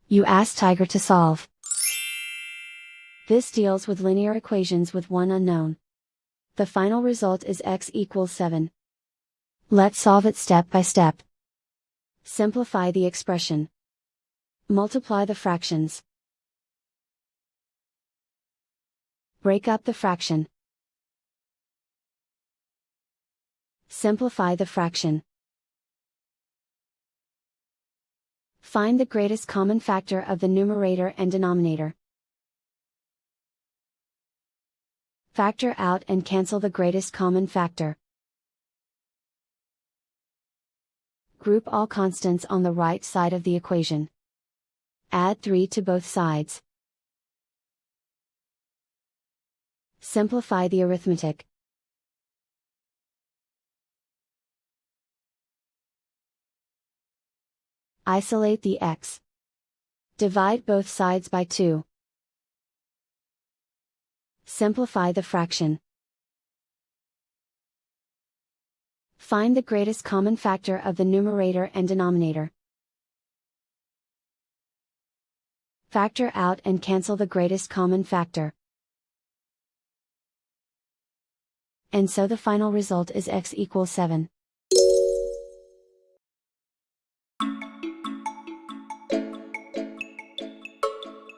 You ask Tiger to solve. This deals with linear equations with one unknown. The final result is x equals 7. Let's solve it step by step. Simplify the expression. Multiply the fractions. Break up the fraction. Simplify the fraction. Find the greatest common factor of the numerator and denominator. Factor out and cancel the greatest common factor. Group all constants on the right side of the equation. Add 3 to both sides. Simplify the arithmetic. Isolate the x. Divide both sides by 2. Simplify the fraction. Find the greatest common factor of the numerator and denominator. Factor out and cancel the greatest common factor. And so the final result is x equals 7.